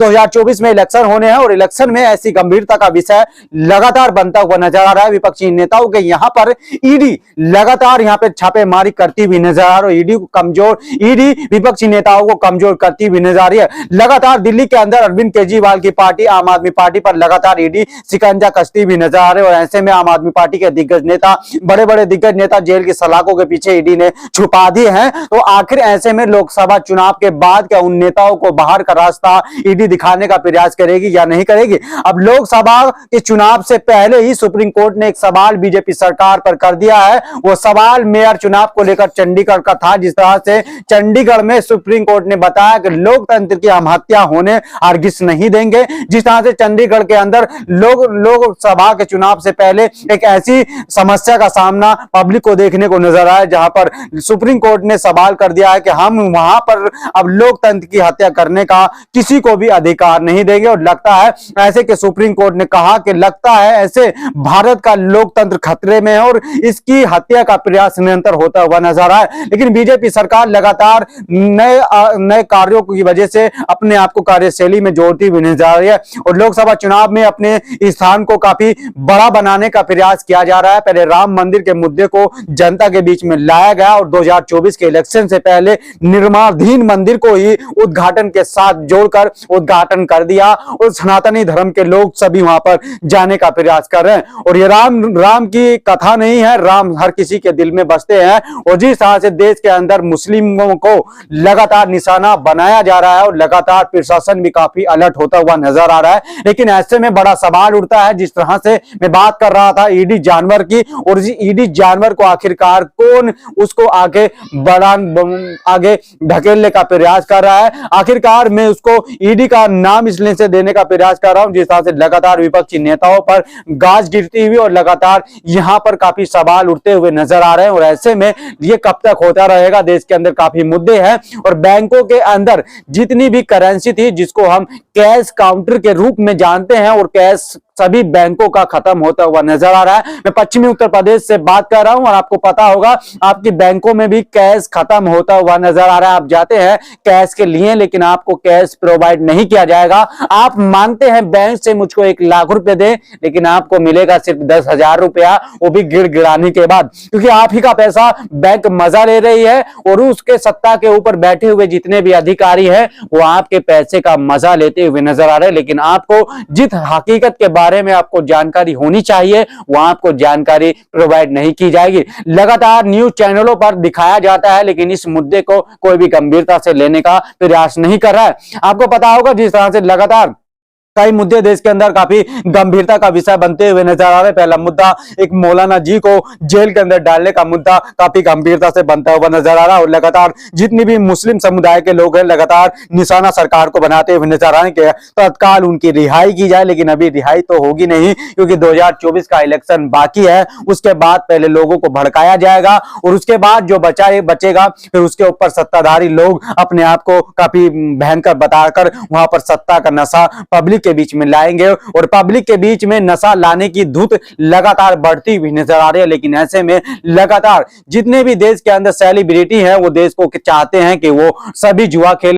2024 में इलेक्शन होने हैं और इलेक्शन में ऐसी गंभीरता का विषय लगातार बनता हुआ नजर आ रहा है। विपक्षी नेताओं के यहां पर ईडी लगातार यहां पे छापेमारी करती हुई नजर आ रही है। ईडी विपक्षी नेताओं को कमजोर करती हुई नजर आ रही है। लगातार दिल्ली के अंदर अरविंद केजरीवाल की पार्टी आम आदमी पार्टी पर लगातार ईडी शिकंजा कसती हुई नजर आ रही है और ऐसे में आम आदमी पार्टी के दिग्गज नेता, बड़े बड़े दिग्गज नेता जेल की सलाखों के पीछे ईडी ने छुपा दिए हैं। तो आखिर ऐसे में लोकसभा चुनाव के बाद क्या उन नेताओं को बाहर का रास्ता ईडी दिखाने का प्रयास करेगी या नहीं करेगी? अब लोकसभा के चुनाव से पहले ही सुप्रीम कोर्ट ने एक सवाल बीजेपी सरकार पर कर दिया है। वो सवाल मेयर चुनाव को लेकर चंडीगढ़ का था। जिस तरह से चंडीगढ़ में सुप्रीम कोर्ट ने बताया कि लोकतंत्र की हम हत्या होने हरगिज नहीं देंगे। जिस तरह से चंडीगढ़ के अंदर लोकसभा के चुनाव से पहले एक ऐसी समस्या का सामना पब्लिक को देखने को नजर आया जहां पर सुप्रीम कोर्ट ने सवाल कर दिया है कि हम वहां पर अब लोकतंत्र की हत्या करने का किसी को भी अधिकार नहीं देंगे। और लगता है ऐसे कि सुप्रीम कोर्ट ने कहा कि लगता है ऐसे भारत का लोकतंत्र खतरे में है और इसकी हत्या का प्रयास निरंतर होता हुआ नजर आ रहा है। लेकिन बीजेपी सरकार लगातार नए कार्यों की वजह से अपने आप को कार्यशैली में जोड़ती हुई नजर आ रही है और लोकसभा चुनाव में अपने स्थान को काफी बड़ा बनाने का प्रयास किया जा रहा है। पहले राम मंदिर के मुद्दे को जनता के बीच में लाया गया और 2024 के इलेक्शन से पहले निर्माणाधीन मंदिर को ही उद्घाटन के साथ जोड़कर उद्घाटन कर दिया और सनातनी धर्म के लोग सभी वहां पर जाने का प्रयास कर रहे हैं। और ये राम की कथा नहीं है, राम हर किसी के दिल में बसते हैं और जिस तरह से देश के अंदर मुस्लिमों को लगातार निशाना बनाया जा रहा है और लगातार प्रशासन भी काफी अलर्ट होता हुआ नजर आ रहा है। लेकिन ऐसे में बड़ा सवाल उठता है, जिस तरह से मैं बात कर रहा था ईडी जानवर की, और ईडी जानवर को आखिरकार कौन उसको आगे ढकेलने का प्रयास कर रहा है। आखिरकार मैं उसको ईडी का नाम इसलिए से देने का प्रयास कर रहा हूं जिस तरह से लगातार विपक्षी नेताओं पर गाज गिरती हुई और लगातार यहां पर काफी सवाल उठते हुए नजर आ रहे हैं। और ऐसे में ये कब तक होता रहेगा? देश के अंदर काफी मुद्दे हैं और बैंकों के अंदर जितनी भी करेंसी थी जिसको हम कैश काउंटर के रूप में जानते हैं और कैश सभी बैंकों का खत्म होता हुआ नजर आ रहा है। मैं पश्चिमी उत्तर प्रदेश से बात कर रहा हूं और आपको पता होगा आपकी बैंकों में भी कैश खत्म होता हुआ नजर आ रहा है। आप जाते हैं कैश के लिए लेकिन आपको कैश प्रोवाइड नहीं किया जाएगा। आप मानते हैं बैंक से मुझको 1 लाख रुपए दे लेकिन आपको मिलेगा सिर्फ 10,000 रुपया, वो भी गिड़गिड़ाने के बाद, क्योंकि आप ही का पैसा बैंक मजा ले रही है और उसके सत्ता के ऊपर बैठे हुए जितने भी अधिकारी हैं वो आपके पैसे का मजा लेते हुए नजर आ रहे हैं। लेकिन आपको जिस हकीकत के बारे में आपको जानकारी होनी चाहिए वहां आपको जानकारी प्रोवाइड नहीं की जाएगी। लगातार न्यूज चैनलों पर दिखाया जाता है लेकिन इस मुद्दे को कोई भी गंभीरता से लेने का प्रयास नहीं कर रहा है। आपको पता होगा जिस तरह से लगातार कई मुद्दे देश के अंदर काफी गंभीरता का विषय बनते हुए नजर आ रहे हैं। पहला मुद्दा एक मौलाना जी को जेल के अंदर डालने का मुद्दा काफी गंभीरता से बनता हुआ नजर आ रहा है और लगातार जितनी भी मुस्लिम समुदाय के लोग हैं लगातार निशाना सरकार को बनाते हुए नजर आ रहे हैं कि तत्काल उनकी रिहाई की जाए। लेकिन अभी रिहाई तो होगी नहीं क्योंकि 2024 का इलेक्शन बाकी है। उसके बाद पहले लोगों को भड़काया जाएगा और उसके बाद जो बचेगा फिर उसके ऊपर सत्ताधारी लोग अपने आप को काफी भयंकर बताकर वहां पर सत्ता का नशा पब्लिक के बीच में लाएंगे और पब्लिक के बीच में नशा लाने की धुत लगातार बढ़ती हुई नजर आ रही है। लेकिन ऐसे में लगातार जितने भी देश के अंदर सेलिब्रिटी हैं वो देश को चाहते हैं कि वो सभी जुआ खेल